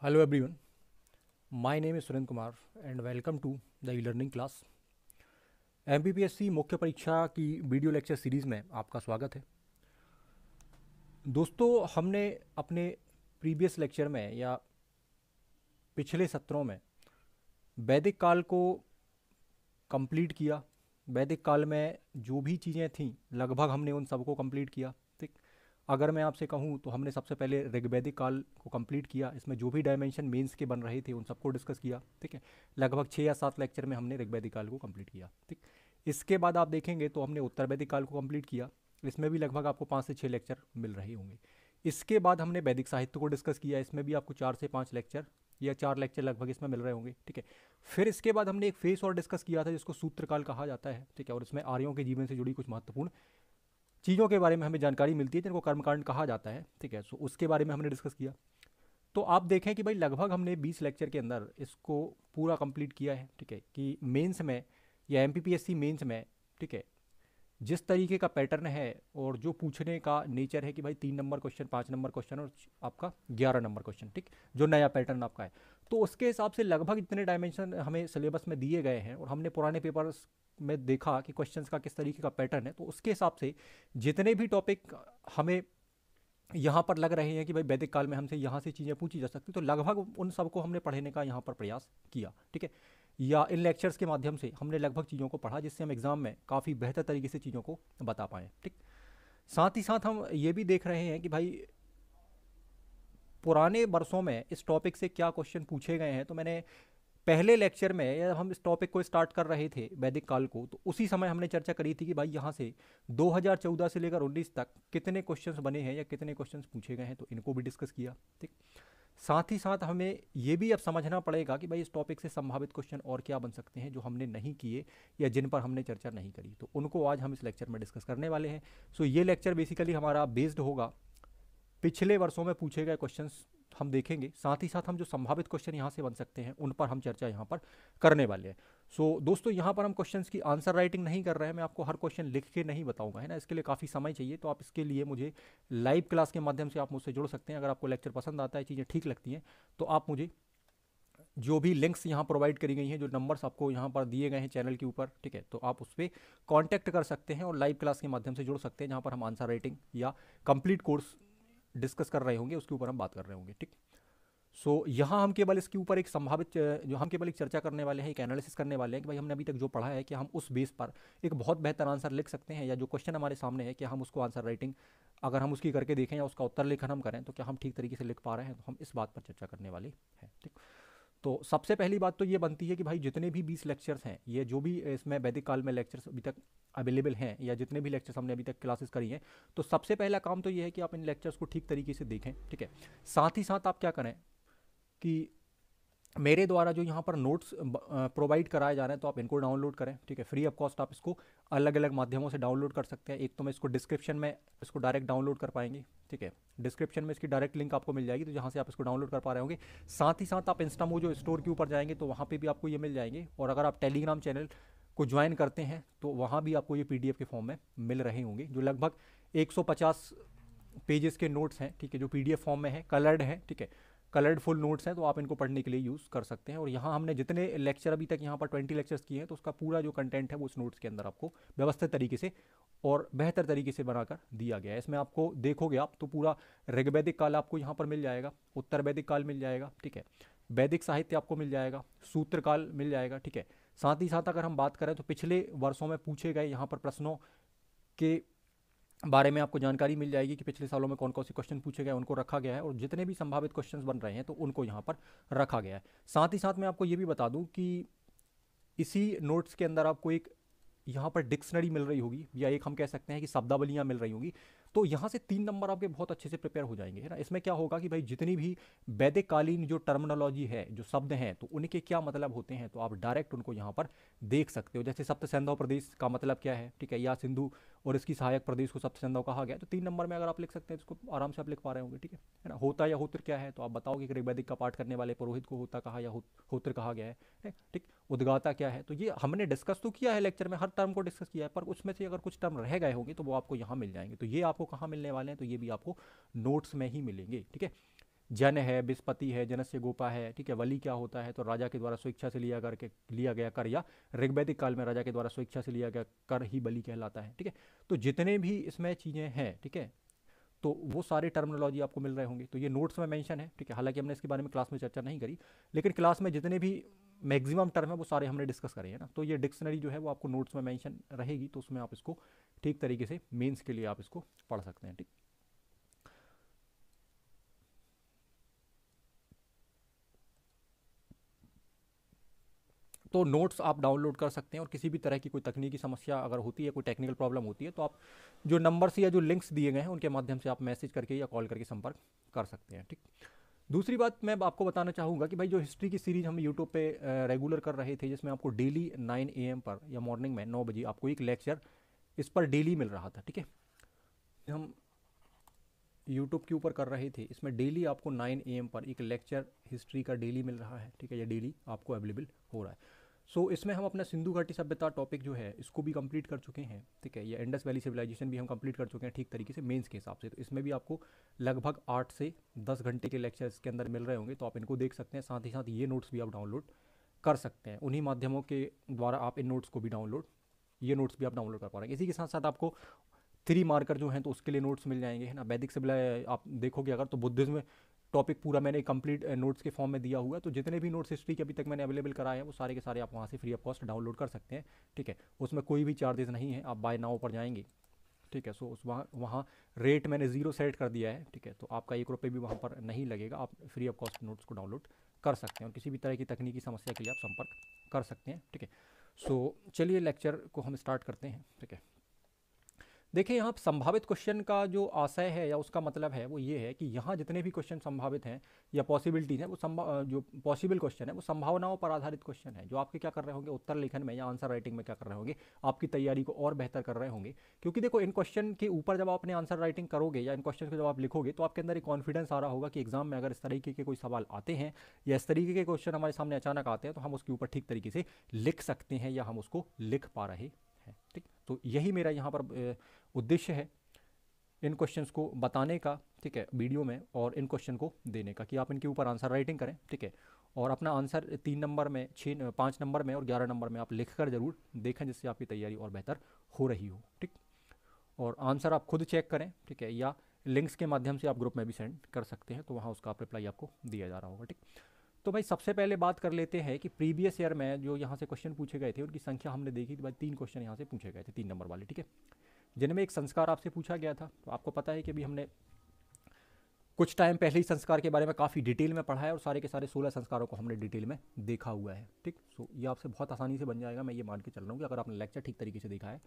Hello everyone, my name is Surendra Kumar and welcome to the e-learning class। MPPSC मुख्य परीक्षा की video lecture series में आपका स्वागत है। दोस्तों, हमने अपने प्रीवियस लेक्चर में या पिछले सत्रों में वैदिक काल को कंप्लीट किया। वैदिक काल में जो भी चीज़ें थीं लगभग हमने उन सबको कंप्लीट किया। ठीक, अगर मैं आपसे कहूँ तो हमने सबसे पहले ऋग्वैदिक काल को कंप्लीट किया। इसमें जो भी डायमेंशन मेंस के बन रहे थे उन सबको डिस्कस किया। ठीक है, लगभग 6 या 7 लेक्चर में हमने ऋग्वैदिक काल को कंप्लीट किया। ठीक, इसके बाद आप देखेंगे तो हमने उत्तर वैदिक काल को कंप्लीट किया। इसमें भी लगभग आपको 5 से 6 लेक्चर मिल रहे होंगे। इसके बाद हमने वैदिक साहित्य को डिस्कस किया। इसमें भी आपको 4 से 5 लेक्चर या 4 लेक्चर लगभग इसमें मिल रहे होंगे। ठीक है, फिर इसके बाद हमने एक फेस और डिस्कस किया था जिसको सूत्रकाल कहा जाता है। ठीक है, और इसमें आर्यों के जीवन से जुड़ी कुछ महत्वपूर्ण चीज़ों के बारे में हमें जानकारी मिलती है जिनको कर्मकांड कहा जाता है। ठीक है, सो उसके बारे में हमने डिस्कस किया। तो आप देखें कि भाई लगभग हमने 20 लेक्चर के अंदर इसको पूरा कंप्लीट किया है। ठीक है, कि मेंस में या एमपीपीएससी मेंस में, ठीक है, जिस तरीके का पैटर्न है और जो पूछने का नेचर है कि भाई 3 नंबर क्वेश्चन, 5 नंबर क्वेश्चन और आपका 11 नंबर क्वेश्चन, ठीक, जो नया पैटर्न आपका है, तो उसके हिसाब से लगभग इतने डायमेंशन हमें सिलेबस में दिए गए हैं और हमने पुराने पेपर्स में देखा कि क्वेश्चंस का किस तरीके का पैटर्न है। तो उसके हिसाब से जितने भी टॉपिक हमें यहाँ पर लग रहे हैं कि भाई वैदिक काल में हमसे यहाँ से चीज़ें पूछी जा सकती, तो लगभग उन सबको हमने पढ़ने का यहाँ पर प्रयास किया। ठीक है, या इन लेक्चर्स के माध्यम से हमने लगभग चीज़ों को पढ़ा जिससे हम एग्ज़ाम में काफ़ी बेहतर तरीके से चीज़ों को बता पाएँ। ठीक, साथ ही साथ हम ये भी देख रहे हैं कि भाई पुराने वर्षों में इस टॉपिक से क्या क्वेश्चन पूछे गए हैं। तो मैंने पहले लेक्चर में या हम इस टॉपिक को स्टार्ट कर रहे थे वैदिक काल को, तो उसी समय हमने चर्चा करी थी कि भाई यहाँ से 2014 से लेकर 19 तक कितने क्वेश्चंस बने हैं या कितने क्वेश्चंस पूछे गए हैं, तो इनको भी डिस्कस किया। ठीक, साथ ही साथ हमें ये भी अब समझना पड़ेगा कि भाई इस टॉपिक से संभावित क्वेश्चन और क्या बन सकते हैं जो हमने नहीं किए या जिन पर हमने चर्चा नहीं करी, तो उनको आज हम इस लेक्चर में डिस्कस करने वाले हैं। सो ये लेक्चर बेसिकली हमारा बेस्ड होगा पिछले वर्षों में पूछे गए क्वेश्चंस हम देखेंगे, साथ ही साथ हम जो संभावित क्वेश्चन यहाँ से बन सकते हैं उन पर हम चर्चा यहाँ पर करने वाले हैं। सो दोस्तों, यहाँ पर हम क्वेश्चंस की आंसर राइटिंग नहीं कर रहे हैं। मैं आपको हर क्वेश्चन लिख के नहीं बताऊंगा, है ना, इसके लिए काफ़ी समय चाहिए। तो आप इसके लिए मुझे लाइव क्लास के माध्यम से आप मुझसे जुड़ सकते हैं। अगर आपको लेक्चर पसंद आता है, चीज़ें ठीक लगती हैं, तो आप मुझे जो भी लिंक्स यहाँ प्रोवाइड करी गई हैं, जो नंबर्स आपको यहाँ पर दिए गए हैं चैनल के ऊपर, ठीक है, तो आप उस पर कॉन्टैक्ट कर सकते हैं और लाइव क्लास के माध्यम से जुड़ सकते हैं जहाँ पर हम आंसर राइटिंग या कंप्लीट कोर्स डिस्कस कर रहे होंगे, उसके ऊपर हम बात कर रहे होंगे। ठीक, सो यहाँ हम केवल इसके ऊपर एक संभावित जो हम केवल एक चर्चा करने वाले हैं, एक एनालिसिस करने वाले हैं कि भाई हमने अभी तक जो पढ़ा है कि हम उस बेस पर एक बहुत बेहतर आंसर लिख सकते हैं, या जो क्वेश्चन हमारे सामने है कि हम उसको आंसर राइटिंग अगर हम उसकी करके देखें या उसका उत्तर लेखन हम करें तो क्या हम ठीक तरीके से लिख पा रहे हैं, तो हम इस बात पर चर्चा करने वाले हैं। ठीक, तो सबसे पहली बात तो ये बनती है कि भाई जितने भी 20 लेक्चर्स हैं, ये जो भी इसमें वैदिक काल में लेक्चर्स अभी तक अवेलेबल हैं या जितने भी लेक्चर्स हमने अभी तक क्लासेस करी हैं, तो सबसे पहला काम तो ये है कि आप इन लेक्चर्स को ठीक तरीके से देखें। ठीक है, साथ ही साथ आप क्या करें कि मेरे द्वारा जो यहाँ पर नोट्स प्रोवाइड कराए जा रहे हैं, तो आप इनको डाउनलोड करें। ठीक है, फ्री ऑफ कॉस्ट आप इसको अलग अलग माध्यमों से डाउनलोड कर सकते हैं। एक तो मैं इसको डिस्क्रिप्शन में इसको डायरेक्ट डाउनलोड कर पाएंगे। ठीक है, डिस्क्रिप्शन में इसकी डायरेक्ट लिंक आपको मिल जाएगी, तो जहाँ से आप इसको डाउनलोड कर पा रहे होंगे। साथ ही साथ आप इंस्टामो जो स्टोर के ऊपर जाएंगे तो वहाँ पर भी आपको ये मिल जाएंगे, और अगर आप टेलीग्राम चैनल को ज्वाइन करते हैं तो वहाँ भी आपको ये PDF के फॉर्म में मिल रहे होंगे, जो लगभग 150 पेजेस के नोट्स हैं। ठीक है, जो PDF फॉर्म में है, कलर्ड है। ठीक है, कलर्ड फुल नोट्स हैं, तो आप इनको पढ़ने के लिए यूज़ कर सकते हैं। और यहाँ हमने जितने लेक्चर अभी तक यहाँ पर 20 लेक्चर्स किए हैं, तो उसका पूरा जो कंटेंट है वो उस नोट्स के अंदर आपको व्यवस्थित तरीके से और बेहतर तरीके से बनाकर दिया गया है। इसमें आपको देखोगे आप तो पूरा ऋग्वैदिक काल आपको यहाँ पर मिल जाएगा, उत्तर वैदिक काल मिल जाएगा, ठीक है, वैदिक साहित्य आपको मिल जाएगा, सूत्र काल मिल जाएगा। ठीक है, साथ ही साथ अगर हम बात करें तो पिछले वर्षों में पूछे गए यहाँ पर प्रश्नों के बारे में आपको जानकारी मिल जाएगी कि पिछले सालों में कौन कौन से क्वेश्चन पूछे गए, उनको रखा गया है, और जितने भी संभावित क्वेश्चंस बन रहे हैं तो उनको यहाँ पर रखा गया है। साथ ही साथ मैं आपको ये भी बता दूं कि इसी नोट्स के अंदर आपको एक यहाँ पर डिक्शनरी मिल रही होगी, या एक हम कह सकते हैं कि शब्दावलियाँ मिल रही होंगी। तो यहाँ से 3 नंबर आपके बहुत अच्छे से प्रिपेयर हो जाएंगे, है ना। इसमें क्या होगा कि भाई जितनी भी वैदिक कालीन जो टर्मिनोलॉजी है, जो शब्द हैं, तो उनके क्या मतलब होते हैं, तो आप डायरेक्ट उनको यहाँ पर देख सकते हो। जैसे सप्त सिंधु प्रदेश का मतलब क्या है, ठीक है, या सिंधु और इसकी सहायक प्रदेश को सप्त सिंधु कहा गया, तो 3 नंबर में अगर आप लिख सकते हैं तो इसको आराम से आप लिख पा रहे होंगे। ठीक है ना। होता या होत्र क्या है, तो आप बताओगे कि ऋग्वैदिक का पाठ करने वाले पुरोहित को होता कहा या होत्र कहा गया है। ठीक, उद्गाता क्या है, तो ये हमने डिस्कस तो किया है लेक्चर में, हर टर्म को डिस्कस किया है, पर उसमें से अगर कुछ टर्म रह गए होंगे तो वो आपको यहाँ मिल जाएंगे। तो ये आपको कहाँ मिलने वाले हैं, तो ये भी आपको नोट्स में ही मिलेंगे। ठीक है, जन है, बिस्पति है, जनस्य गोपा है, ठीक है। वली क्या होता है, तो राजा के द्वारा स्वेच्छा से लिया गया कर, या ऋग्वैदिक काल में राजा के द्वारा स्वेच्छा से लिया गया कर ही बलि कहलाता है, ठीक है। तो जितने भी इसमें चीज़ें हैं, ठीक है, तो वो सारे टर्मिनोलॉजी आपको मिल रहे होंगे। तो ये नोट्स में मेंशन है, ठीक है। हालांकि हमने इसके बारे में क्लास में चर्चा नहीं करी, लेकिन क्लास में जितने भी मैक्सिमम टर्म है वो सारे हमने डिस्कस करे हैं ना। तो ये डिक्शनरी जो है वो आपको नोट्स में मेंशन रहेगी, तो उसमें आप इसको ठीक तरीके से मेंस के लिए आप इसको पढ़ सकते हैं, ठीक। तो नोट्स आप डाउनलोड कर सकते हैं, और किसी भी तरह की कोई तकनीकी समस्या अगर होती है, कोई टेक्निकल प्रॉब्लम होती है, तो आप जो नंबर्स या जो लिंक्स दिए गए हैं उनके माध्यम से आप मैसेज करके या कॉल करके संपर्क कर सकते हैं, ठीक। दूसरी बात मैं आपको बताना चाहूँगा कि भाई जो हिस्ट्री की सीरीज हम यूट्यूब पे रेगुलर कर रहे थे, जिसमें आपको डेली 9 AM पर या मॉर्निंग में 9 बजे आपको एक लेक्चर इस पर डेली मिल रहा था, ठीक है। हम यूट्यूब के ऊपर कर रहे थे, इसमें डेली आपको 9 AM पर एक लेक्चर हिस्ट्री का डेली मिल रहा है, ठीक है। ये डेली आपको अवेलेबल हो रहा है। सो इसमें हम अपना सिंधु घाटी सभ्यता टॉपिक जो है इसको भी कंप्लीट कर चुके हैं, ठीक है। ये इंडस वैली सिविलाइजेशन भी हम कंप्लीट कर चुके हैं ठीक तरीके से मेंस के हिसाब से। तो इसमें भी आपको लगभग 8 से 10 घंटे के लेक्चर्स के अंदर मिल रहे होंगे, तो आप इनको देख सकते हैं। साथ ही साथ ये नोट्स भी आप डाउनलोड कर सकते हैं, उन्हीं माध्यमों के द्वारा आप इन नोट्स को भी ये नोट्स भी आप डाउनलोड कर पा रहे हैं। इसी के साथ साथ आपको 3 मार्कर जो हैं तो उसके लिए नोट्स मिल जाएंगे, है ना। वैदिक सिविलाइ आप देखोगे अगर, तो बुद्धिज्म में टॉपिक पूरा मैंने कंप्लीट नोट्स के फॉर्म में दिया हुआ है। तो जितने भी नोट्स हिस्ट्री के अभी तक मैंने अवेलेबल कराए हैं वो सारे के सारे आप वहाँ से फ्री ऑफ कॉस्ट डाउनलोड कर सकते हैं, ठीक है। उसमें कोई भी चार्जेस नहीं है, आप बाय नाउ पर जाएंगे, ठीक है। सो उस वहाँ रेट मैंने 0 सेट कर दिया है, ठीक है। तो आपका 1 रुपये भी वहाँ पर नहीं लगेगा, आप फ्री ऑफ कॉस्ट नोट्स को डाउनलोड कर सकते हैं, और किसी भी तरह की तकनीकी समस्या के लिए आप संपर्क कर सकते हैं, ठीक है। सो चलिए लेक्चर को हम स्टार्ट करते हैं, ठीक है। देखिए यहाँ संभावित क्वेश्चन का जो आशय है या उसका मतलब है वो ये है कि यहाँ जितने भी क्वेश्चन संभावित हैं या पॉसिबिलिटीज़ हैं, वो जो पॉसिबल क्वेश्चन है वो संभावनाओं पर आधारित क्वेश्चन है, जो आपके क्या कर रहे होंगे उत्तर लेखन में या आंसर राइटिंग में क्या कर रहे होंगे, आपकी तैयारी को और बेहतर कर रहे होंगे। क्योंकि देखो इन क्वेश्चन के ऊपर जब आप अपने आंसर राइटिंग करोगे या इन क्वेश्चन को जब आप लिखोगे, तो आपके अंदर एक कॉन्फिडेंस आ रहा होगा कि एग्जाम में अगर इस तरीके के कोई सवाल आते हैं या इस तरीके के क्वेश्चन हमारे सामने अचानक आते हैं, तो हम उसके ऊपर ठीक तरीके से लिख सकते हैं या हम उसको लिख पा रहे हैं, ठीक। तो यही मेरा यहाँ पर उद्देश्य है इन क्वेश्चंस को बताने का, ठीक है, वीडियो में, और इन क्वेश्चन को देने का कि आप इनके ऊपर आंसर राइटिंग करें, ठीक है। और अपना आंसर 3 नंबर में, 5 नंबर में और 11 नंबर में आप लिख कर जरूर देखें, जिससे आपकी तैयारी और बेहतर हो रही हो, ठीक। और आंसर आप खुद चेक करें, ठीक है, या लिंक्स के माध्यम से आप ग्रुप में भी सेंड कर सकते हैं, तो वहाँ उसका आप रिप्लाई आपको दिया जा रहा होगा, ठीक। तो भाई सबसे पहले बात कर लेते हैं कि प्रीवियस ईयर में जो यहाँ से क्वेश्चन पूछे गए थे उनकी संख्या हमने देखी थी भाई। 3 क्वेश्चन यहाँ से पूछे गए थे, 3 नंबर वाले, ठीक है, जिनमें एक संस्कार आपसे पूछा गया था। तो आपको पता है कि अभी हमने कुछ टाइम पहले ही संस्कार के बारे में काफ़ी डिटेल में पढ़ा है, और सारे के सारे 16 संस्कारों को हमने डिटेल में देखा हुआ है, ठीक। सो ये आपसे बहुत आसानी से बन जाएगा, मैं ये मान के चल रहा हूँ कि अगर आपने लेक्चर ठीक तरीके से देखा है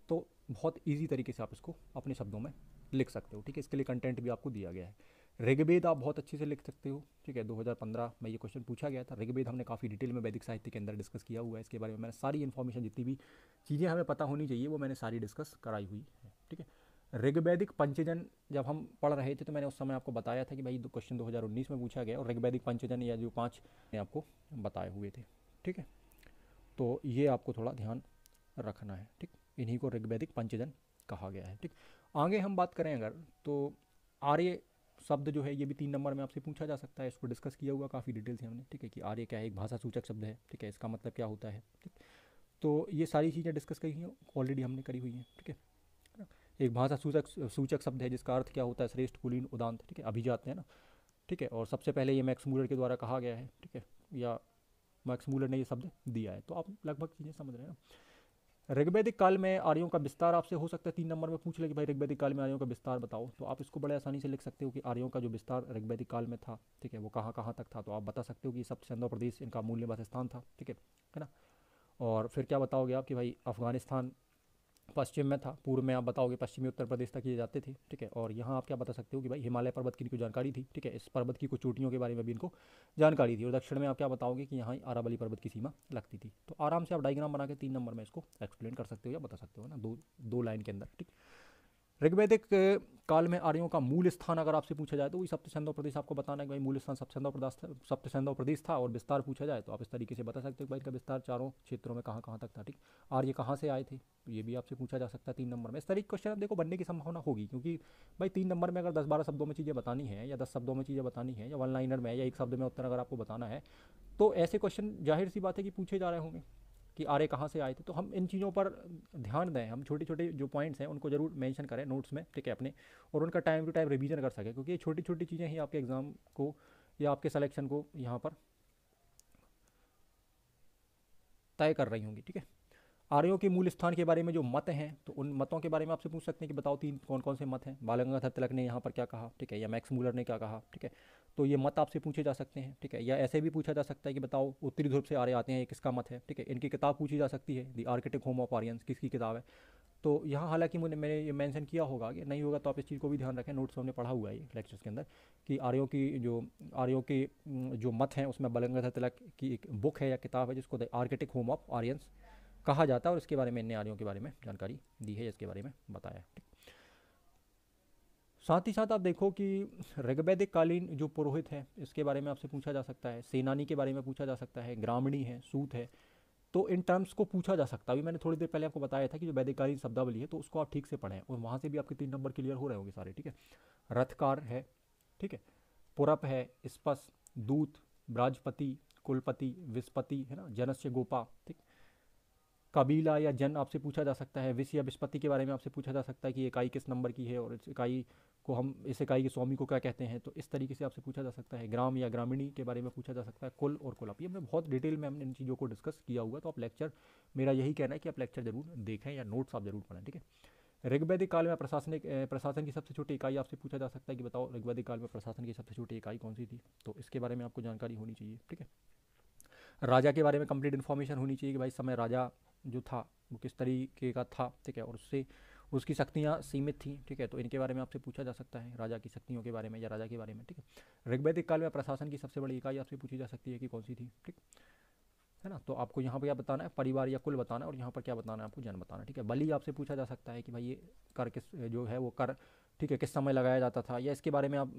तो बहुत ईजी तरीके से आप इसको अपने शब्दों में लिख सकते हो, ठीक है। इसके लिए कंटेंट भी आपको दिया गया है। ऋग्वेद आप बहुत अच्छे से लिख सकते हो, ठीक है। 2015 में ये क्वेश्चन पूछा गया था। ऋग्वेद हमने काफ़ी डिटेल में वैदिक साहित्य के अंदर डिस्कस किया हुआ है, इसके बारे में मैंने सारी इन्फॉर्मेशन, जितनी भी चीज़ें हमें पता होनी चाहिए वो मैंने सारी डिस्कस कराई हुई है, ठीक है। ऋग्वैदिक पंचजन जब हम पढ़ रहे थे तो मैंने उस समय आपको बताया था कि भाई क्वेश्चन 2019 में पूछा गया, और ऋग्वैदिक पंचजन या जो 5 आपको बताए हुए थे, ठीक है। तो ये आपको थोड़ा ध्यान रखना है, ठीक। इन्हीं को ऋग्वैदिक पंचजन कहा गया है, ठीक। आगे हम बात करें अगर, तो आर्य शब्द जो है ये भी 3 नंबर में आपसे पूछा जा सकता है। इसको डिस्कस किया हुआ काफ़ी डिटेल से हमने, ठीक है, कि आर्य क्या है, एक भाषा सूचक शब्द है, ठीक है, इसका मतलब क्या होता है, ठीक। तो ये सारी चीज़ें डिस्कस करी हैं ऑलरेडी हमने करी हुई हैं, ठीक है। एक भाषा सूचक शब्द है जिसका अर्थ क्या होता है, श्रेष्ठ, कुलीन, उदांत, ठीक है, अभिजात है ना, ठीक है। और सबसे पहले ये मैक्स मूलर के द्वारा कहा गया है, ठीक है, या मैक्स मूलर ने ये शब्द दिया है। तो आप लगभग चीज़ें समझ रहे हैं ना। ऋग्वैदिक काल में आर्यों का विस्तार आपसे हो सकता है 3 नंबर में पूछ ले कि भाई ऋग्वैदिक काल में आर्यों का विस्तार बताओ, तो आप इसको बड़े आसानी से लिख सकते हो कि आर्यों का जो विस्तार ऋग्वैदिक काल में था, ठीक है, वो कहाँ कहाँ तक था। तो आप बता सकते हो कि सब सिंधु प्रदेश इनका मूल निवास स्थान था, ठीक है ना। और फिर क्या बताओगे आप कि भाई अफगानिस्तान पश्चिम में था, पूर्व में आप बताओगे पश्चिमी उत्तर प्रदेश तक ये जाते थे, ठीक है। और यहाँ आप क्या बता सकते हो कि भाई हिमालय पर्वत की इनको जानकारी थी, ठीक है, इस पर्वत की कुछ चोटियों के बारे में भी इनको जानकारी थी। और दक्षिण में आप क्या बताओगे कि यहाँ अरावली पर्वत की सीमा लगती थी। तो आराम से आप डायग्राम बना के 3 नंबर में इसको एक्सप्लेन कर सकते हो या बता सकते हो ना, दो लाइन के अंदर, ठीक। ऋग्वैदिक काल में आर्यों का मूल स्थान अगर आपसे पूछा जाए तो वही सप्तसैंधव प्रदेश आपको बताना है कि भाई मूल स्थान सप्तसैंधव प्रदेश था, और विस्तार पूछा जाए तो आप इस तरीके से बता सकते हो कि भाई इनका विस्तार चारों क्षेत्रों में कहाँ कहाँ तक था। ठीक, आर्य कहाँ से आए थे, तो ये भी आपसे पूछा जा सकता है 3 नंबर में। इस तरीके क्वेश्चन आप देखो बनने की संभावना होगी, क्योंकि भाई 3 नंबर में अगर 10-12 शब्दों में चीज़ें बतानी है, या 10 शब्दों में चीज़ें बतानी है, या वन लाइनर में, या एक शब्द में उत्तर अगर आपको बताना है, तो ऐसे क्वेश्चन जाहिर सी बात है कि पूछे जा रहे होंगे कि आर्य कहाँ से आए थे। तो हम इन चीज़ों पर ध्यान दें, हम छोटे छोटे जो पॉइंट्स हैं उनको जरूर मेंशन करें नोट्स में, ठीक है अपने, और उनका टाइम टू टाइम रिवीजन कर सकें, क्योंकि ये छोटी छोटी चीज़ें ही आपके एग्ज़ाम को या आपके सिलेक्शन को यहाँ पर तय कर रही होंगी। ठीक है, आर्यों के मूल स्थान के बारे में जो मत हैं, तो उन मतों के बारे में आपसे पूछ सकते हैं कि बताओ 3 कौन कौन से मत हैं, बाल गंगाधर तिलक ने यहाँ पर क्या कहा, ठीक है, या मैक्स मूलर ने क्या कहा। ठीक है, तो ये मत आपसे पूछे जा सकते हैं। ठीक है, या ऐसे भी पूछा जा सकता है कि बताओ उत्तरी ध्रुव से आर्य आते हैं, ये किसका मत है। ठीक है, इनकी किताब पूछी जा सकती है, the Arctic home of Aryans किसकी किताब है। तो यहाँ हालांकि मैंने ये मेंशन किया होगा, कि नहीं होगा तो आप इस चीज़ को भी ध्यान रखें, नोट्स हमने पढ़ा हुआ है ये लेक्चर्स के अंदर, कि आर्यों के जो मत हैं उसमें बाल गंगाधर तिलक की एक बुक है या किताब है जिसको the Arctic home of Aryans कहा जाता है, और इसके बारे में इन आर्यों के बारे में जानकारी दी है, इसके बारे में बताया है। साथ ही साथ आप देखो कि ऋग्वैदिक कालीन जो पुरोहित है इसके बारे में आपसे पूछा जा सकता है, सेनानी के बारे में पूछा जा सकता है, ग्रामणी है, सूत है, तो इन टर्म्स को पूछा जा सकता है। अभी मैंने थोड़ी देर पहले आपको बताया था कि जो वैदिककालीन शब्दावली है तो उसको आप ठीक से पढ़ें, और वहाँ से भी आपके 3 नंबर क्लियर हो रहे होंगे सारे। ठीक है, रथकार है, ठीक है, पुरप है, स्पस, दूत, ब्राजपति, कुलपति, विस्पति है ना, जनस्य गोपा, ठीक, कबीला या जन आपसे पूछा जा सकता है, विष या विस्पति के बारे में आपसे पूछा जा सकता है कि इकाई किस नंबर की है, और इस इकाई के स्वामी को क्या कहते हैं, तो इस तरीके से आपसे पूछा जा सकता है। ग्राम या ग्रामीणी के बारे में पूछा जा सकता है, कुल और कुलप, ये हमने बहुत डिटेल में हमने इन चीज़ों को डिस्कस किया हुआ, तो आप लेक्चर, मेरा यही कहना है कि आप लेक्चर जरूर देखें या नोट्स आप जरूर पढ़ें। ठीक है, ऋग्वैदिक काल में प्रशासन की सबसे छोटी इकाई आपसे पूछा जा सकता है कि बताओ ऋग्वैदिक काल में प्रशासन की सबसे छोटी इकाई कौन सी थी, तो इसके बारे में आपको जानकारी होनी चाहिए। ठीक है, राजा के बारे में कंप्लीट इन्फॉर्मेशन होनी चाहिए कि भाई समय राजा जो था वो किस तरीके का था। ठीक है, और उससे उसकी शक्तियाँ सीमित थी। ठीक है, तो इनके बारे में आपसे पूछा जा सकता है, राजा की शक्तियों के बारे में या राजा के बारे में। ठीक है, ऋग्वैदिक काल में प्रशासन की सबसे बड़ी इकाई आपसे पूछी जा सकती है कि कौन सी थी। ठीक है ना, तो आपको यहाँ पर क्या बताना है, परिवार या कुल बताना है, और यहाँ पर क्या बताना है, आपको जन बताना है। ठीक है, बलि आपसे पूछा जा सकता है कि भाई ये कर किस जो है वो कर, ठीक है, किस समय लगाया जाता था, या इसके बारे में आप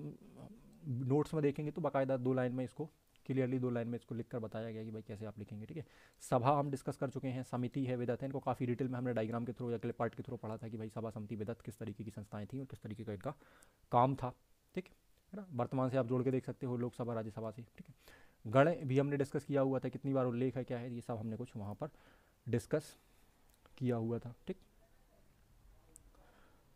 नोट्स में देखेंगे तो बाकायदा 2 लाइन में इसको क्लियरली 2 लाइन में इसको लिखकर बताया गया कि भाई कैसे आप लिखेंगे। ठीक है, सभा हम डिस्कस कर चुके हैं, समिति है, विदत है, इनको काफ़ी डिटेल में हमने डायग्राम के थ्रू या क्लिप पार्ट के थ्रू पढ़ा था कि भाई सभा, समिति, विदत किस तरीके की संस्थाएं थी और किस तरीके का इनका काम था। ठीक है ना, वर्तमान से आप जोड़ के देख सकते हो, लोकसभा, राज्यसभा से। ठीक है, गण भी हमने डिस्कस किया हुआ था, कितनी बार उल्लेख है, क्या है, ये सब हमने कुछ वहाँ पर डिस्कस किया हुआ था। ठीक,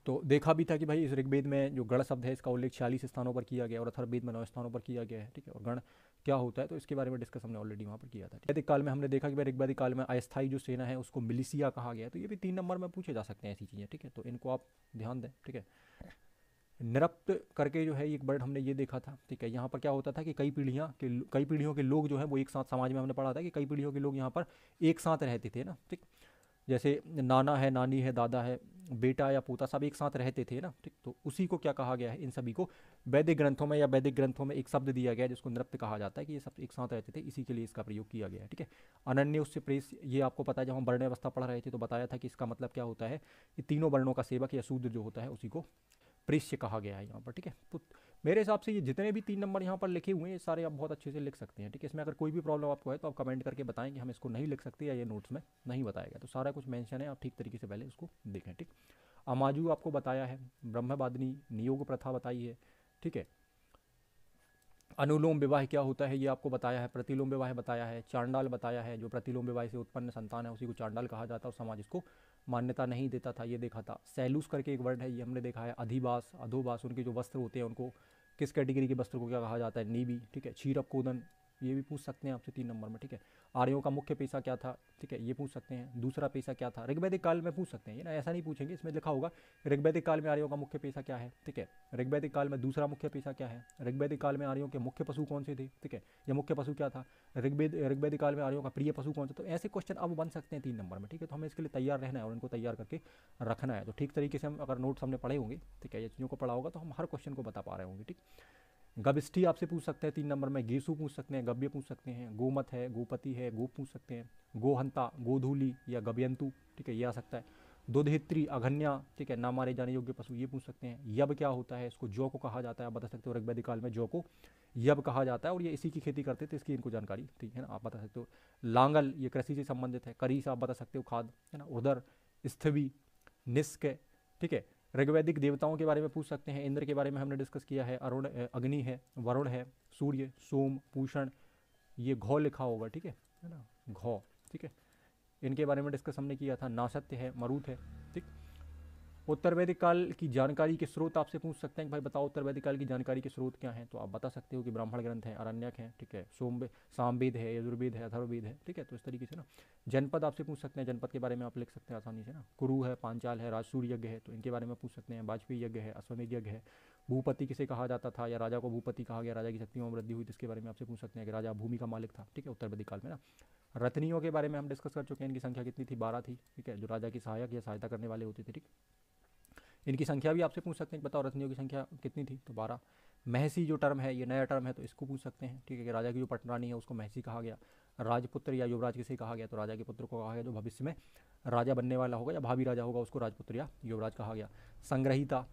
तो देखा भी था कि भाई इस ऋग्वेद में जो गण शब्द है इसका उल्लेख 46 स्थानों पर किया गया और अथर्ववेद में 9 स्थानों पर किया गया है। ठीक है, और गण क्या होता है तो इसके बारे में डिस्कस हमने ऑलरेडी वहाँ पर किया था। वैदिक काल में हमने देखा कि भाई ऋग्वैदिक काल में अस्थायी जो सेना है उसको मिलिशिया कहा गया है, तो ये भी 3 नंबर में पूछे जा सकते हैं ऐसी चीज़ें। ठीक है, तो इनको आप ध्यान दें। ठीक है, निरप्त करके जो है एक वर्ड हमने ये देखा था। ठीक है, यहाँ पर क्या होता था कि कई पीढ़ियों के लोग जो है वो एक साथ, समाज में हमने पढ़ा था कि कई पीढ़ियों के लोग यहाँ पर एक साथ रहते थे ना। ठीक, जैसे नाना है, नानी है, दादा है, बेटा या पोता, सब एक साथ रहते थे ना। ठीक, तो उसी को क्या कहा गया है, इन सभी को वैदिक ग्रंथों में एक शब्द दिया गया है जिसको नृत्य कहा जाता है, कि ये सब एक साथ रहते थे, इसी के लिए इसका प्रयोग किया गया है। ठीक है, अनन्य उससे प्रेस, ये आपको पता है, जब हम वर्ण अवस्था पढ़ रहे थे तो बताया था कि इसका मतलब क्या होता है, कि तीनों वर्णों का सेवक या शूद्र जो होता है उसी को प्रेष्य कहा गया है यहाँ पर। ठीक है, तो मेरे हिसाब से ये जितने भी 3 नंबर यहाँ पर लिखे हुए हैं ये सारे आप बहुत अच्छे से लिख सकते हैं। ठीक है, इसमें अगर कोई भी प्रॉब्लम आपको है तो आप कमेंट करके बताएं कि हम इसको नहीं लिख सकते या ये नोट्स में नहीं बताएगा, तो सारा कुछ मेंशन है, आप ठीक तरीके से पहले उसको देखें। ठीक, अमाजू आपको बताया है, ब्रह्मवादिनी नियोग प्रथा बताई है। ठीक है, अनुलोम विवाह क्या होता है ये आपको बताया है, प्रतिलोम विवाह बताया है, चांडाल बताया है, जो प्रतिलोम विवाह से उत्पन्न संतान है उसी को चांडाल कहा जाता है और समाज इसको मान्यता नहीं देता था, ये देखा था। सैलूस करके एक वर्ड है, ये हमने देखा है। अधिवास, अधोवास, उनके जो वस्त्र होते हैं उनको किस कैटेगरी के वस्त्र को क्या कहा जाता है, नीबी। ठीक है, क्षीरप कोदन, ये भी पूछ सकते हैं आपसे 3 नंबर में। ठीक है, आर्यों का मुख्य पेशा क्या था, ठीक है, ये पूछ सकते हैं। दूसरा पेशा क्या था, ऋग्वैदिक काल में पूछ सकते हैं, ये ना ऐसा नहीं पूछेंगे, इसमें लिखा होगा ऋग्वैदिक काल में आर्यों का मुख्य पेशा क्या है। ठीक है, ऋग्वैदिक काल में दूसरा मुख्य पेशा क्या है, ऋग्वैदिक काल में आर्यों के मुख्य पशु कौन से थे। ठीक है, या मुख्य पशु क्या था, ऋग्वैदिक काल में आर्यों का प्रिय पशु कौन सा, तो ऐसे क्वेश्चन अब बन सकते हैं 3 नंबर में। ठीक है, तो हमें इसके लिए तैयार रहना है और इनको तैयार करके रखना है। तो ठीक तरीके से हम अगर नोट्स हमने पढ़े होंगे, ठीक है, ये चीज़ों को पढ़ा होगा तो हम हर क्वेश्चन को बता पा रहे होंगे। ठीक, गविष्ठी आपसे पूछ सकते हैं 3 नंबर में, गेसु पूछ सकते हैं, गव्य पूछ सकते हैं, गोमत है, गोपति है, गोप पूछ सकते हैं, गोहंता, गोधूली या गव्यंतु। ठीक है, ये आ सकता है। दुधित्री अघन्या, ठीक है, ना मारे जाने योग्य पशु, ये पूछ सकते हैं। यब क्या होता है, इसको जौ को कहा जाता है, आप बता सकते हो। ऋग्वैदिक काल में जौ को यब कहा जाता है और ये इसी की खेती करते थे, इसकी इनको जानकारी थी, है ना, आप बता सकते हो। लांगल, ये कृषि से संबंधित है। करीस आप बता सकते हो, खाद, है ना। उदर, स्थवी, निष्क, ठीक है। ऋग्वैदिक देवताओं के बारे में पूछ सकते हैं। इंद्र के बारे में हमने डिस्कस किया है। अरुण, अग्नि है, वरुण है, सूर्य, सोम, पूषण, ये घौ लिखा होगा, ठीक है ना, घौ, ठीक है। इनके बारे में डिस्कस हमने किया था। नासत्य है, मरुत है, ठीक। उत्तर वैदिक काल की जानकारी के स्रोत आपसे पूछ सकते हैं कि भाई बताओ उत्तर वैदिक काल की जानकारी के स्रोत क्या हैं, तो आप बता सकते हो कि ब्राह्मण ग्रंथ है, अरण्यक है, ठीक है, सामवेद है, यजुर्वेद है, अथर्ववेद है, ठीक है। तो इस तरीके से ना जनपद आपसे पूछ सकते हैं, जनपद के बारे में आप लिख सकते हैं आसानी से ना। कुरु है, पांचाल है, राजसूर यज्ञ है, तो इनके बारे में पूछ सकते हैं। वाजपेयी यज्ञ है, अश्वमेध यज्ञ है। भूपति किसे कहा जाता था, या राजा को भूपति कहा गया, राजा की शक्तियों में वृद्धि हुई, जिसके बारे में आपसे पूछ सकते हैं कि राजा भूमि का मालिक था, ठीक है, उत्तर वैदिक काल में ना। रत्नियों के बारे में हम डिस्कस कर चुके हैं, इनकी संख्या कितनी थी, 12 थी, ठीक है, जो राजा की सहायक या सहायता करने वाले होते थे, ठीक। इनकी संख्या भी आपसे पूछ सकते हैं कि बताओ रत्नियों की संख्या कितनी थी, तो 12। महसी जो टर्म है, ये नया टर्म है, तो इसको पूछ सकते हैं, ठीक है, कि राजा की जो पटरानी है उसको महसी कहा गया। राजपुत्र या युवराज किसे कहा गया, तो राजा के पुत्र को कहा गया जो भविष्य में राजा बनने वाला होगा या भावी राजा होगा, उसको राजपुत्र या युवराज कहा गया। संग्रहिता,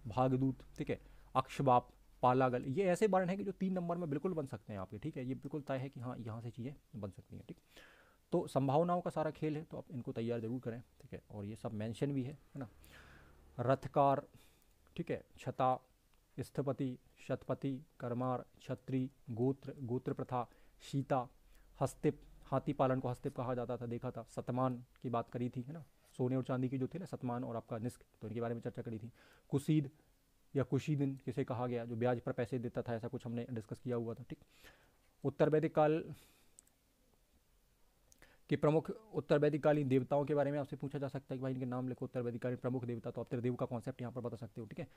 भागदूत, ठीक है, अक्षबाप, पालागल, ये ऐसे वर्ण हैं कि जो 3 नंबर में बिल्कुल बन सकते हैं आपके, ठीक है, ये बिल्कुल तय है कि हाँ यहाँ से चीज़ें बन सकती हैं, ठीक। तो संभावनाओं का सारा खेल है, तो आप इनको तैयार जरूर करें, ठीक है। और ये सब मेंशन भी है ना। रथकार, ठीक है, छता, स्थपति, शतपति, करमार, छत्री, गोत्र, गोत्र प्रथा, सीता, हस्तिप, हाथी पालन को हस्तिप कहा जाता था, देखा था। सतमान की बात करी थी, है ना, सोने और चांदी की जो थे ना, सतमान और आपका निष्क, तो इनके बारे में चर्चा करी थी। कुशीद या कुशीदिन किसे कहा गया, जो ब्याज पर पैसे देता था, ऐसा कुछ हमने डिस्कस किया हुआ था, ठीक। उत्तर वैदिक काल कि प्रमुख उत्तर वैदिककालीन देवताओं के बारे में आपसे पूछा जा सकता है कि भाई इनके नाम लिखो, उत्तर वैदिककालीन प्रमुख देवता, तो आप त्रिदेव का कॉन्सेप्ट यहाँ पर बता सकते हो, ठीक है।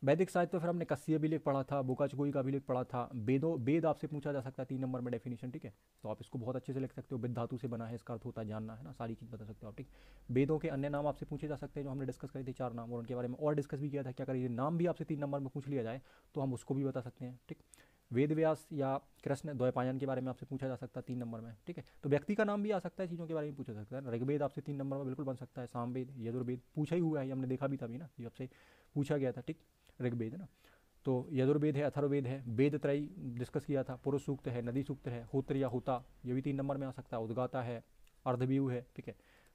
वैदिक साहित्य फिर हमने कस्य भी लिख पढ़ा था, बुकाचकोई का भी लिख पढ़ा था। वेदों, वेद आपसे पूछा जा सकता है 3 नंबर में डेफिनेशन, ठीक है, तो आप इसको बहुत अच्छे से लिख सकते हो। विद धातु से बना है, इसका अर्थ होता है जानना, है ना, सारी चीज़ बता सकते हो आप, ठीक। वेदों के अन्य नाम आपसे पूछे जा सकते हैं, जो हमने डिस्कस करे थे 4 नाम, और उनके बारे में और डिस्कस भी किया था। क्या करिए, नाम भी आपसे 3 नंबर में पूछ लिया जाए तो हम उसको भी बता सकते हैं, ठीक। वेद व्यास या कृष्ण द्वैपायन के बारे में आपसे पूछा जा सकता है 3 नंबर में, ठीक है। तो व्यक्ति का नाम भी आ सकता है, चीज़ों के बारे में पूछा जा सकता है। ऋग्वेद आपसे 3 नंबर में बिल्कुल बन सकता है। सामवेद, यजुर्वेद पूछा ही हुआ है, हमने देखा भी था अभी ना, ये आपसे पूछा गया था, ठीक। ऋग्वेद है ना, तो यजुर्वेद है, अथर्ववेद है। वेद त्रयी डिस्कस किया था। पुरुष सूक्त है, नदी सूक्त है, होत्र या होता, ये भी 3 नंबर में आ सकता है। उद्गाता है, अर्धव्यू है, ठीक है।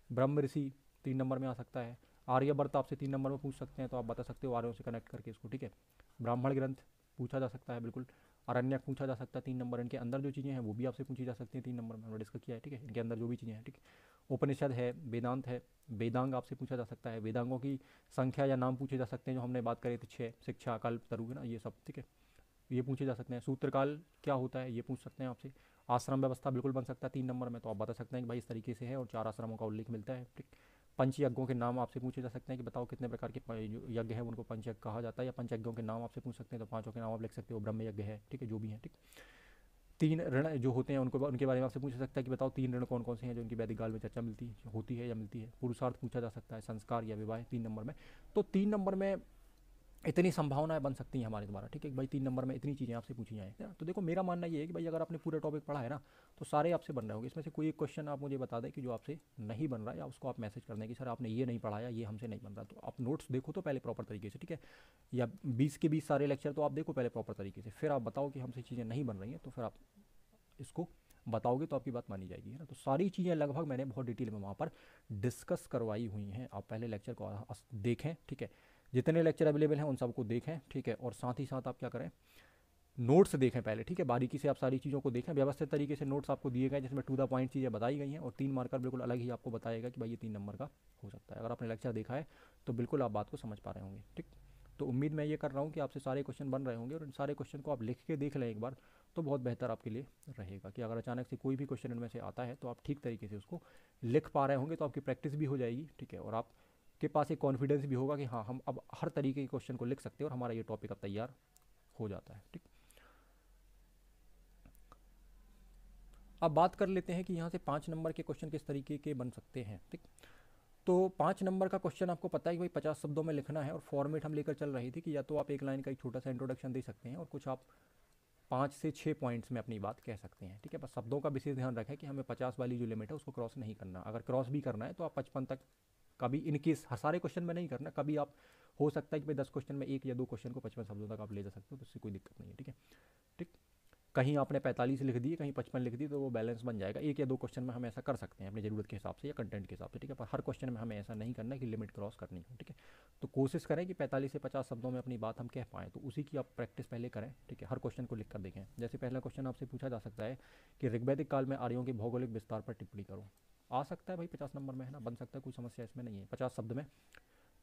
ब्रह्म ऋषि 3 नंबर में आ सकता है। आर्यवर्त आपसे 3 नंबर में पूछ सकते हैं, तो आप बता सकते हो आर्यों से कनेक्ट करके इसको, ठीक है। ब्राह्मण ग्रंथ पूछा जा सकता है, बिल्कुल। अरण्यक पूछा जा सकता है 3 नंबर, इनके अंदर जो चीज़ें हैं वो भी आपसे पूछी जा सकती हैं 3 नंबर में, हमने डिस्कस किया है, ठीक है, इनके अंदर जो भी चीज़ें हैं, ठीक है। उपनिषद है, वेदांत है, वेदांग आपसे पूछा जा सकता है। वेदांगों की संख्या या नाम पूछे जा सकते हैं, जो हमने बात करी थी 6, शिक्षा, कल्प, तरु, है ना, ये सब, ठीक है, ये पूछे जा सकते हैं। सूत्रकाल क्या होता है, ये पूछ सकते हैं आपसे। आश्रम व्यवस्था बिल्कुल बन सकता है 3 नंबर में, तो आप बता सकते हैं कि भाई इस तरीके से है, और 4 आश्रमों का उल्लेख मिलता है, ठीक। पंचयज्ञों के नाम आपसे पूछे जा सकते हैं कि बताओ कितने प्रकार के जो यज्ञ है उनको पंचयज्ञ कहा जाता है, या पंचयज्ञों के नाम आपसे पूछ सकते हैं, तो 5 के नाम आप लिख सकते हो। ब्रह्म यज्ञ है, ठीक है, जो भी है, ठीक। 3 ऋण जो होते हैं उनको, उनके बारे में आपसे पूछा सकता है कि बताओ 3 ऋण कौन कौन से हैं, जो उनकी वैदिक काल में चर्चा मिलती होती है या मिलती है। पुरुषार्थ पूछा जा सकता है, संस्कार या विवाह 3 नंबर में। तो 3 नंबर में इतनी संभावनाएं बन सकती हैं हमारे द्वारा, ठीक है भाई, 3 नंबर में इतनी चीज़ें आपसे पूछी जाएँ। तो देखो मेरा मानना ये है कि भाई अगर आपने पूरा टॉपिक पढ़ा है ना, तो सारे आपसे बन रहे होंगे। इसमें से कोई एक क्वेश्चन आप मुझे बता दें कि जो आपसे नहीं बन रहा है, या उसको आप मैसेज कर दें कि सर आपने ये नहीं पढ़ाया, ये हमसे नहीं बन रहा। तो आप नोट्स देखो तो पहले प्रॉपर तरीके से, ठीक है, या 20 के 20 सारे लेक्चर तो आप देखो पहले प्रॉपर तरीके से, फिर आप बताओ कि हमसे चीज़ें नहीं बन रही हैं, तो फिर आप इसको बताओगे तो आपकी बात मानी जाएगी, है ना। तो सारी चीज़ें लगभग मैंने बहुत डिटेल में वहाँ पर डिस्कस करवाई हुई हैं। आप पहले लेक्चर को देखें, ठीक है, जितने लेक्चर अवेलेबल हैं उन सबको देखें, ठीक है, और साथ ही साथ आप क्या करें, नोट्स देखें पहले, ठीक है, बारीकी से आप सारी चीज़ों को देखें। व्यवस्थित तरीके से नोट्स आपको दिए गए, जिसमें टू द पॉइंट चीज़ें बताई गई हैं, और 3 मार्कर बिल्कुल अलग ही आपको बताएगा कि भाई ये 3 नंबर का हो सकता है। अगर आपने लेक्चर देखा है तो बिल्कुल आप बात को समझ पा रहे होंगे, ठीक। तो उम्मीद मैं ये कर रहा हूँ कि आपसे सारे क्वेश्चन बन रहे होंगे, और इन सारे क्वेश्चन को आप लिख के देख लें एक बार, तो बहुत बेहतर आपके लिए रहेगा। कि अगर अचानक से कोई भी क्वेश्चन इनमें से आता है तो आप ठीक तरीके से उसको लिख पा रहे होंगे, तो आपकी प्रैक्टिस भी हो जाएगी, ठीक है, और आपके पास एक कॉन्फिडेंस भी होगा कि हाँ हम अब हर तरीके के क्वेश्चन को लिख सकते हैं, और हमारा ये टॉपिक अब तैयार हो जाता है, ठीक। अब बात कर लेते हैं कि यहाँ से 5 नंबर के क्वेश्चन किस तरीके के बन सकते हैं, ठीक। तो 5 नंबर का क्वेश्चन आपको पता है कि भाई 50 शब्दों में लिखना है, और फॉर्मेट हम लेकर चल रही थी कि या तो आप एक लाइन का एक छोटा सा इंट्रोडक्शन दे सकते हैं, और कुछ आप 5 से 6 पॉइंट्स में अपनी बात कह सकते हैं, ठीक है। बस शब्दों का विशेष ध्यान रखें कि हमें 50 वाली जो लिमिट है उसको क्रॉस नहीं करना। अगर क्रॉस भी करना है तो आप 55 तक कभी इनकेस हर सारे क्वेश्चन में नहीं करना, कभी आप हो सकता है कि भाई 10 क्वेश्चन में 1 या 2 क्वेश्चन को 55 शब्दों तक आप ले जा सकते हो, तो उससे कोई दिक्कत नहीं है, ठीक है। ठीक, कहीं आपने 45 लिख दिए, कहीं 55 लिख दिए, तो वो बैलेंस बन जाएगा। 1 या 2 क्वेश्चन में हम ऐसा कर सकते हैं अपनी ज़रूरत के हिसाब से या कंटेंट के हिसाब से, ठीक है। पर हर क्वेश्चन में हमें ऐसा नहीं करना कि लिमिट क्रॉस करनी हो, ठीक है। तो कोशिश करें कि 45 से 50 शब्दों में अपनी बात हम कह पाएँ, तो उसी की आप प्रैक्टिस पहले करें, ठीक है। हर क्वेश्चन को लिख कर देखें। जैसे पहला क्वेश्चन आपसे पूछा जा सकता है कि ऋग्वैदिक काल में आर्यों के भौगोलिक विस्तार पर टिप्पणी करो। आ सकता है भाई 50 नंबर में, है ना, बन सकता है, कोई समस्या इसमें नहीं है। 50 शब्द में,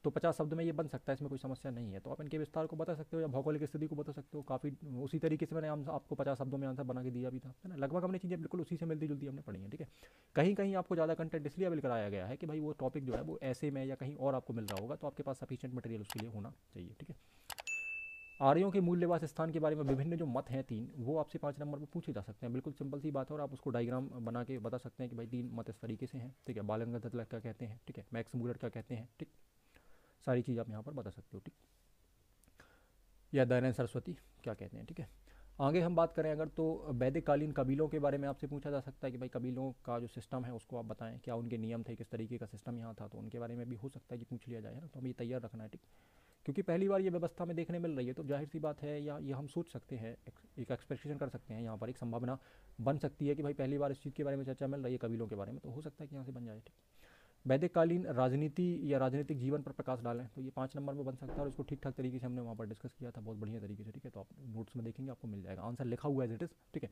तो 50 शब्द में ये बन सकता है, इसमें कोई समस्या नहीं है। तो आप इनके विस्तार को बता सकते हो या भौगोलिक स्थिति को बता सकते हो। काफ़ी उसी तरीके से मैंने आपको 50 शब्दों में आंसर बना के दिया भी था, है ना। लगभग हमने चीज़ें बिल्कुल उसी से मिलती जुलती हमने पढ़ी हैं, ठीक है। कहीं कहीं आपको ज़्यादा कंटेंट इसलिए अवेल कराया गया है कि भाई वो टॉपिक जो है वो ऐसे में या कहीं और आपको मिल रहा होगा, तो आपके पास सफिशिएंट मटेरियल उसके लिए होना चाहिए, ठीक है। आर्यों के मूल निवास स्थान के बारे में विभिन्न जो मत हैं 3, वो आपसे 5 नंबर पर पूछे जा सकते हैं। बिल्कुल सिंपल सी बात है, और आप उसको डायग्राम बना के बता सकते हैं कि भाई 3 मत इस तरीके से हैं, ठीक है। बालगंगाधर क्या कहते हैं, ठीक है, मैक्स मूलर क्या कहते हैं, ठीक, सारी चीज़ आप यहाँ पर बता सकते हो, ठीक। या दयानंद सरस्वती क्या कहते हैं, ठीक है। आगे हम बात करें अगर, तो वैदिक कालीन कबीलों के बारे में आपसे पूछा जा सकता है कि भाई कबीलों का जो सिस्टम है उसको आप बताएं, क्या उनके नियम थे, किस तरीके का सिस्टम यहाँ था, तो उनके बारे में भी हो सकता है कि पूछ लिया जाए ना। तो हमें ये तैयार रखना है, ठीक। क्योंकि पहली बार ये व्यवस्था में देखने मिल रही है, तो जाहिर सी बात है, या ये हम सोच सकते हैं, एक एक्सपेक्टेशन कर सकते हैं, यहाँ पर एक संभावना बन सकती है कि भाई पहली बार इस चीज़ के बारे में चर्चा मिल रही है कबीलों के बारे में, तो हो सकता है कि यहाँ से बन जाए, ठीक। वैदिक कालीन राजनीति या राजनीतिक जीवन पर प्रकाश डालें, तो ये 5 नंबर में बन सकता है, और इसको ठीक ठाक तरीके से हमने वहाँ पर डिस्कस किया था, बहुत बढ़िया तरीके से, ठीक है। तो आप नोट्स में देखेंगे आपको मिल जाएगा, आंसर लिखा हुआ है एज इट इज़, ठीक है।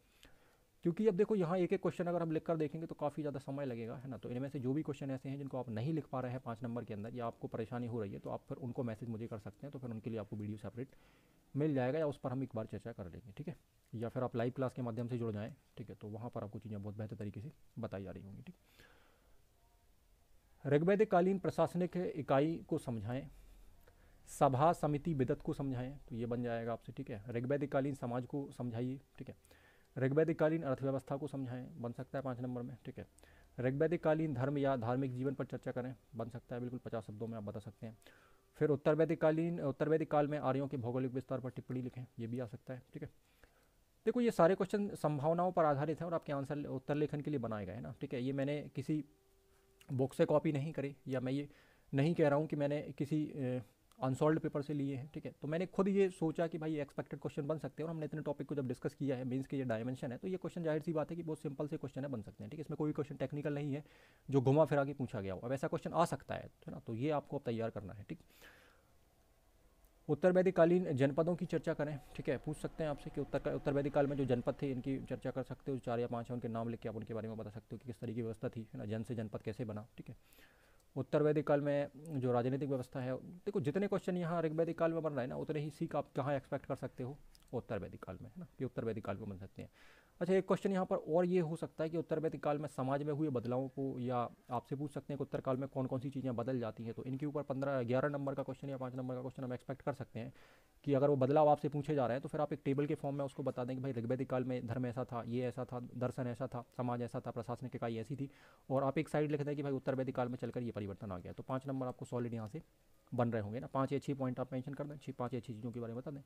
क्योंकि अब देखो यहाँ एक एक क्वेश्चन अगर हम लिख कर देखेंगे तो काफ़ी ज़्यादा समय लगेगा, है ना। तो इनमें से जो भी क्वेश्चन ऐसे हैं जिनको आप नहीं लिख पा रहे हैं 5 नंबर के अंदर, या आपको परेशानी हो रही है, तो आप फिर उनको मैसेज मुझे कर सकते हैं, तो फिर उनके लिए आपको वीडियो सेपरेट मिल जाएगा, या उस पर हम एक बार चर्चा कर लेंगे, ठीक है। या फिर आप लाइव क्लास के माध्यम से जुड़ जाएँ, ठीक है, तो वहाँ पर आपको चीज़ें बहुत बेहतर तरीके से बताई जा रही होंगी, ठीक। ऋग्वैदिक कालीन प्रशासनिक इकाई को समझाएं, सभा समिति विदत को समझाएं, तो ये बन जाएगा आपसे, ठीक है। ऋग्वैदिक कालीन समाज को समझाइए, ठीक है। ऋग्वैदिक कालीन अर्थव्यवस्था को समझाएं, बन सकता है 5 नंबर में, ठीक है। ऋग्वैदिक कालीन धर्म या धार्मिक जीवन पर चर्चा करें, बन सकता है, बिल्कुल 50 शब्दों में आप बता सकते हैं। फिर उत्तर वैदिक काल में आर्यों के भौगोलिक विस्तार पर टिप्पणी लिखें, ये भी आ सकता है, ठीक है। देखो ये सारे क्वेश्चन संभावनाओं पर आधारित हैं और आपके आंसर उत्तर लेखन के लिए बनाए गए हैं ना, ठीक है। ये मैंने किसी बुक से कॉपी नहीं करी, या मैं ये नहीं कह रहा हूँ कि मैंने किसी अनसॉल्व पेपर से लिए हैं, ठीक है। तो मैंने खुद ये सोचा कि भाई एक्सपेक्टेड क्वेश्चन बन सकते हैं, और हमने इतने टॉपिक को जब डिस्कस किया है, मेंस के ये डायमेंशन है, तो ये क्वेश्चन जाहिर सी बात है कि बहुत सिंपल से क्वेश्चन है, बन सकते हैं, ठीक है। इसमें कोई क्वेश्चन टेक्निकल नहीं है जो घुमा फिरा के पूछा गया हो, अब ऐसा क्वेश्चन आ सकता है ना, तो ये आपको अब तैयार करना है, ठीक। उत्तर वैदिक कालीन जनपदों की चर्चा करें, ठीक है। पूछ सकते हैं आपसे कि उत्तर वैदिक काल में जो जनपद थे इनकी चर्चा कर सकते हो, 4 या 5 है, उनके नाम लिख के आप उनके बारे में बता सकते हो कि किस तरीके की व्यवस्था थी, है ना, जन से जनपद कैसे बना, ठीक है। उत्तर वैदिक काल में जो राजनीतिक व्यवस्था है, देखो जितने क्वेश्चन यहाँ ऋग्वैदिक काल में बन रहा है ना, उतने ही सीख आप कहाँ एक्सपेक्ट कर सकते हो, उत्तर वैदिक काल में, है ना, कि उत्तर वैदिक काल में बन सकते हैं। अच्छा, एक क्वेश्चन यहाँ पर और ये हो सकता है कि उत्तर वैदिक काल में समाज में हुए बदलावों को, या आपसे पूछ सकते हैं कि उत्तर काल में कौन कौन सी चीज़ें बदल जाती हैं, तो इनके ऊपर 11 नंबर का क्वेश्चन या 5 नंबर का क्वेश्चन हम एक्सपेक्ट कर सकते हैं कि अगर वो बदलाव आपसे पूछे जा रहे हैं, तो फिर आप एक टेबल के फॉर्म में उसको बता दें कि भाई ऋग्वैदिक काल में धर्म ऐसा था, ये ऐसा था, दर्शन ऐसा था, समाज ऐसा था, प्रशासनिक इकाई ऐसी थी, और आप एक साइड लिख दें कि भाई उत्तर वैदिक काल में चलकर ये परिवर्तन आ गया। तो 5 नंबर आपको सॉलिड यहाँ से बन रहे होंगे ना। 5 या 6 पॉइंट आप मेंशन कर दें, 5 या 6 चीज़ों के बारे में बता दें,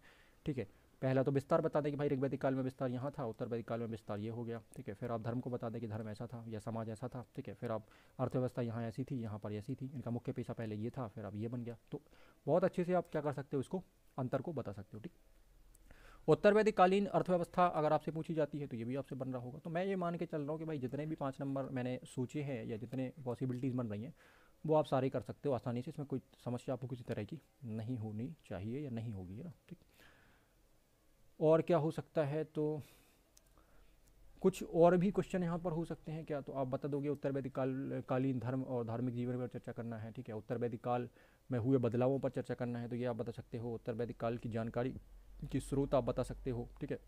ठीक है। पहला तो विस्तार बता दें कि भाई ऋग्वैदिक काल में विस्तार यहाँ था, उत्तर वैदिक काल में विस्तार ये हो गया, ठीक है। फिर आप धर्म को बता दें कि धर्म ऐसा था या समाज ऐसा था, ठीक है। फिर आप अर्थव्यवस्था यहाँ ऐसी थी, यहाँ पर ऐसी थी, इनका मुख्य पेशा पहले ये था, फिर अब ये बन गया। तो बहुत अच्छे से आप क्या कर सकते हो, इसको अंतर को बता सकते हो, ठीक। उत्तर वैदिक कालीन अर्थव्यवस्था अगर आपसे पूछी जाती है तो ये भी आपसे बन रहा होगा। तो मैं ये मान के चल रहा हूँ कि भाई जितने भी 5 नंबर मैंने सोचे हैं या जितने पॉसिबिलिटीज़ बन रही हैं वो आप सारे कर सकते हो आसानी से, इसमें कोई समस्या आपको किसी तरह की नहीं होनी चाहिए या नहीं होगी, है ना, ठीक। और क्या हो सकता है, तो कुछ और भी क्वेश्चन यहाँ पर हो सकते हैं क्या, तो आप बता दोगे उत्तर वैदिक कालीन धर्म और धार्मिक जीवन पर चर्चा करना है, ठीक है। उत्तर वैदिक काल में हुए बदलावों पर चर्चा करना है, तो ये आप बता सकते हो। उत्तर वैदिक काल की जानकारी की स्रोत आप बता सकते हो, ठीक है।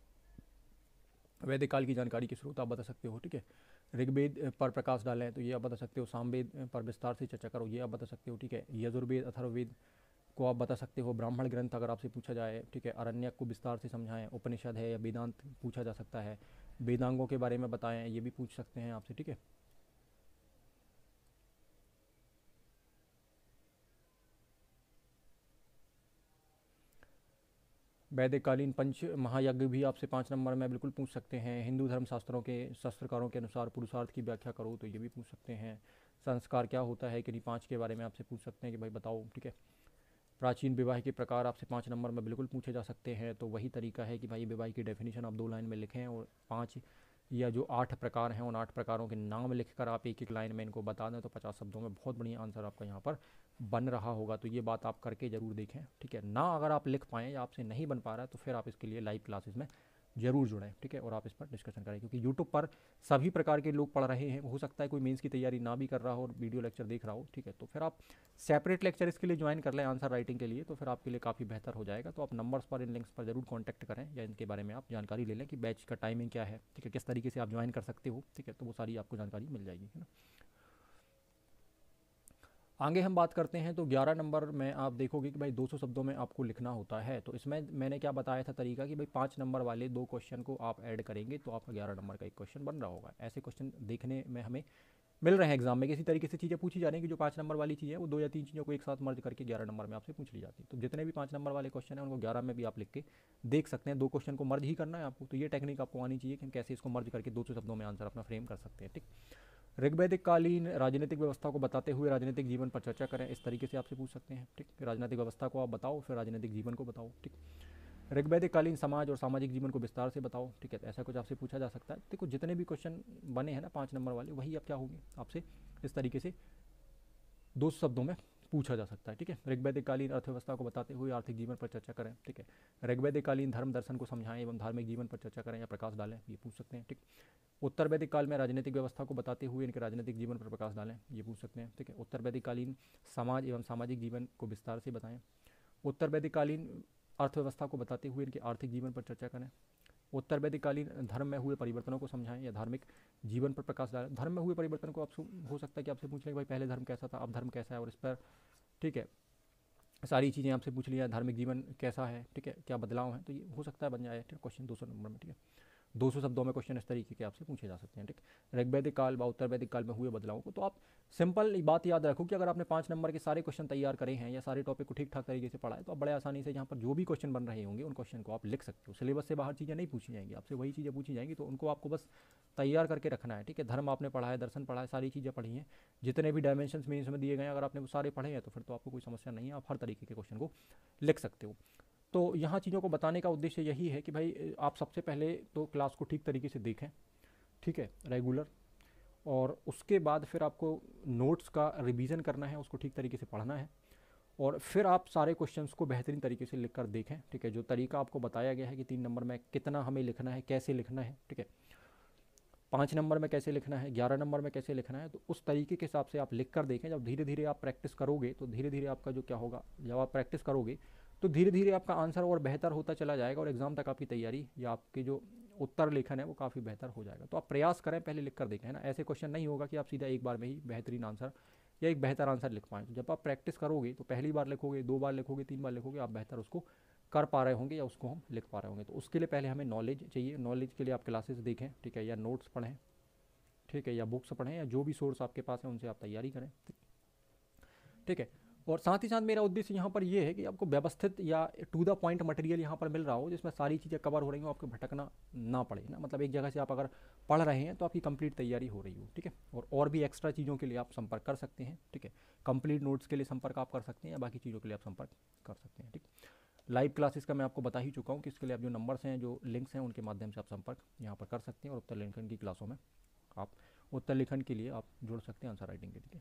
वैदिक काल की जानकारी के स्रोत आप बता सकते हो, ठीक है। ऋग्वेद पर प्रकाश डालें, तो ये आप बता सकते हो। सामवेद पर विस्तार से चर्चा करो, ये आप बता सकते हो, ठीक है। यजुर्वेद अथर्ववेद को आप बता सकते हो। ब्राह्मण ग्रंथ अगर आपसे पूछा जाए, ठीक है। अरण्यक को विस्तार से समझाएं। उपनिषद है या वेदांत पूछा जा सकता है। वेदांगों के बारे में बताएं, ये भी पूछ सकते हैं आपसे, ठीक है। वैदिककालीन पंच महायज्ञ भी आपसे 5 नंबर में बिल्कुल पूछ सकते हैं। हिंदू धर्म शास्त्रों के शास्त्रकारों के अनुसार पुरुषार्थ की व्याख्या करो तो ये भी पूछ सकते हैं। संस्कार क्या होता है कि नहीं 5 के बारे में आपसे पूछ सकते हैं कि भाई बताओ, ठीक है। प्राचीन विवाह के प्रकार आपसे 5 नंबर में बिल्कुल पूछे जा सकते हैं। तो वही तरीका है कि भाई विवाह की डेफिनेशन आप 2 लाइन में लिखें और 5 या जो 8 प्रकार हैं उन 8 प्रकारों के नाम लिखकर आप एक एक लाइन में इनको बता दें तो 50 शब्दों में बहुत बढ़िया आंसर आपका यहाँ पर बन रहा होगा। तो ये बात आप करके ज़रूर देखें, ठीक है ना। अगर आप लिख पाएँ या आपसे नहीं बन पा रहा है तो फिर आप इसके लिए लाइव क्लासेस में ज़रूर जुड़ें, ठीक है, और आप इस पर डिस्कशन करें, क्योंकि यूट्यूब पर सभी प्रकार के लोग पढ़ रहे हैं। हो सकता है कोई मेंस की तैयारी ना भी कर रहा हो और वीडियो लेक्चर देख रहा हो, ठीक है, तो फिर आप सेपरेट लेक्चर इसके लिए ज्वाइन कर लें आंसर राइटिंग के लिए, तो फिर आपके लिए काफ़ी बेहतर हो जाएगा। तो आप नंबर्स पर, इन लिंक्स पर जरूर कॉन्टैक्ट करें या इनके बारे में आप जानकारी ले लें कि बैच का टाइमिंग क्या है, ठीक है, किस तरीके से आप ज्वाइन कर सकते हो, ठीक है, तो वो सारी आपको जानकारी मिल जाएगी, है ना। आगे हम बात करते हैं तो 11 नंबर में आप देखोगे कि भाई 200 शब्दों में आपको लिखना होता है। तो इसमें मैंने क्या बताया था तरीका कि भाई 5 नंबर वाले 2 क्वेश्चन को आप ऐड करेंगे तो आपका 11 नंबर का एक क्वेश्चन बन रहा होगा। ऐसे क्वेश्चन देखने में हमें मिल रहे हैं एग्जाम में, किसी तरीके से चीज़ें पूछी जा रही हैं कि जो 5 नंबर वाली चीज़ है वो 2 या 3 चीज़ों को एक साथ मर्ज करके 11 नंबर में आपसे पूछ ली जाती है। तो जितने भी 5 नंबर वाले क्वेश्चन हैं उनको 11 में भी आप लिख के देख सकते हैं। 2 क्वेश्चन को मर्ज ही करना है आपको, तो ये टेक्निक आपको आनी चाहिए कि हम कैसे इसको मर्ज करके 200 शब्दों में आंसर अपना फ्रेम कर सकते हैं, ठीक। ऋग्वैदिक कालीन राजनीतिक व्यवस्था को बताते हुए राजनीतिक जीवन पर चर्चा करें, इस तरीके से आपसे पूछ सकते हैं, ठीक। राजनीतिक व्यवस्था को आप बताओ, फिर राजनीतिक जीवन को बताओ, ठीक। ऋग्वैदिक कालीन समाज और सामाजिक जीवन को विस्तार से बताओ, ठीक है, ऐसा कुछ आपसे पूछा जा सकता है। देखो जितने भी क्वेश्चन बने हैं ना 5 नंबर वाले, वही अब क्या होंगे आपसे इस तरीके से 2 शब्दों में पूछा जा सकता है, ठीक है। ऋग्वैदिक कालीन अर्थव्यवस्था को बताते हुए आर्थिक जीवन पर चर्चा करें, ठीक है। ऋग्वैदिक कालीन धर्म दर्शन को समझाएं एवं धार्मिक जीवन पर चर्चा करें या प्रकाश डालें, ये पूछ सकते हैं, ठीक। उत्तर वैदिक काल में राजनीतिक व्यवस्था को बताते हुए इनके राजनीतिक जीवन पर प्रकाश डालें, ये पूछ सकते हैं, ठीक है। उत्तर वैदिक कालीन समाज एवं सामाजिक जीवन को विस्तार से बताएं। उत्तर वैदिक कालीन अर्थव्यवस्था को बताते हुए इनके आर्थिक जीवन पर चर्चा करें। उत्तर वैदिक कालीन धर्म में हुए परिवर्तनों को समझाएं या धार्मिक जीवन पर प्रकाश डालें। धर्म में हुए परिवर्तन को आप हो सकता है कि आपसे पूछ लें कि भाई पहले धर्म कैसा था, अब धर्म कैसा है, और इस पर, ठीक है, सारी चीज़ें आपसे पूछ लिया। धार्मिक जीवन कैसा है, ठीक है, क्या बदलाव है, तो ये हो सकता है बन जाए, ठीक है, क्वेश्चन 200 नंबर में, ठीक है। 200 शब्दों में क्वेश्चन इस तरीके के आपसे पूछे जा सकते हैं, ठीक। ऋग्वैदिक काल व उत्तर वैदिक काल में हुए बदलावों को, तो आप सिंपल बात याद रखो कि अगर आपने 5 नंबर के सारे क्वेश्चन तैयार करे हैं या सारे टॉपिक को ठीक ठाक तरीके से पढ़ा है तो आप बड़े आसानी से यहाँ पर जो भी क्वेश्चन बन रहे होंगे उन क्वेश्चन को आप लिख सकते हो। सिलेबस से बाहर चीज़ें नहीं पूछी जाएंगी आपसे, वही चीज़ें पूछी जाएंगी, तो उनको आपको बस तैयार करके रखना है, ठीक है। धर्म आपने पढ़ा है, दर्शन पढ़ा है, सारी चीज़ें पढ़ी हैं, जितने भी डायमेंशंस में इसमें दिए गए हैं अगर आपने वो सारे पढ़े हैं तो फिर तो आपको कोई समस्या नहीं है, आप हर तरीके के क्वेश्चन को लिख सकते हो। तो यहाँ चीज़ों को बताने का उद्देश्य यही है कि भाई आप सबसे पहले तो क्लास को ठीक तरीके से देखें, ठीक है, रेगुलर, और उसके बाद फिर आपको नोट्स का रिवीजन करना है, उसको ठीक तरीके से पढ़ना है, और फिर आप सारे क्वेश्चंस को बेहतरीन तरीके से लिख कर देखें, ठीक है। जो तरीका आपको बताया गया है कि 3 नंबर में कितना हमें लिखना है, कैसे लिखना है, ठीक है, 5 नंबर में कैसे लिखना है, 11 नंबर में कैसे लिखना है, तो उस तरीके के हिसाब से आप लिख कर देखें। जब धीरे धीरे आप प्रैक्टिस करोगे तो धीरे धीरे आपका जो क्या होगा, जब आप प्रैक्टिस करोगे तो धीरे धीरे आपका आंसर और बेहतर होता चला जाएगा और एग्ज़ाम तक आपकी तैयारी या आपकी जो उत्तर लेखन है वो काफ़ी बेहतर हो जाएगा। तो आप प्रयास करें, पहले लिख कर देखें, है ना। ऐसे क्वेश्चन नहीं होगा कि आप सीधा एक बार में ही बेहतरीन आंसर या एक बेहतर आंसर लिख पाएँ। तो जब आप प्रैक्टिस करोगे तो पहली बार लिखोगे, 2 बार लिखोगे, 3 बार लिखोगे, आप बेहतर उसको कर पा रहे होंगे या उसको हम लिख पा रहे होंगे। तो उसके लिए पहले हमें नॉलेज चाहिए। नॉलेज के लिए आप क्लासेस देखें, ठीक है, या नोट्स पढ़ें, ठीक है, या बुक्स पढ़ें, या जो भी सोर्स आपके पास है उनसे आप तैयारी करें, ठीक है। और साथ ही साथ मेरा उद्देश्य यहाँ पर ये है कि आपको व्यवस्थित या टू द पॉइंट मटेरियल यहाँ पर मिल रहा हो जिसमें सारी चीज़ें कवर हो रही हो, आपको भटकना ना पड़े ना। मतलब एक जगह से आप अगर पढ़ रहे हैं तो आपकी कंप्लीट तैयारी हो रही हो, ठीक है। और भी एक्स्ट्रा चीज़ों के लिए आप संपर्क कर सकते हैं, ठीक है। कंप्लीट नोट्स के लिए संपर्क आप कर सकते हैं या बाकी चीज़ों के लिए आप संपर्क कर सकते हैं, ठीक। लाइव क्लासेस का मैं आपको बता ही चुका हूँ कि इसके लिए आप जो नंबर्स हैं, जो लिंक्स हैं, उनके माध्यम से आप संपर्क यहाँ पर कर सकते हैं और उत्तर लेखन की क्लासों में आप उत्तर लेखन के लिए आप जुड़ सकते हैं आंसर राइटिंग के लिए।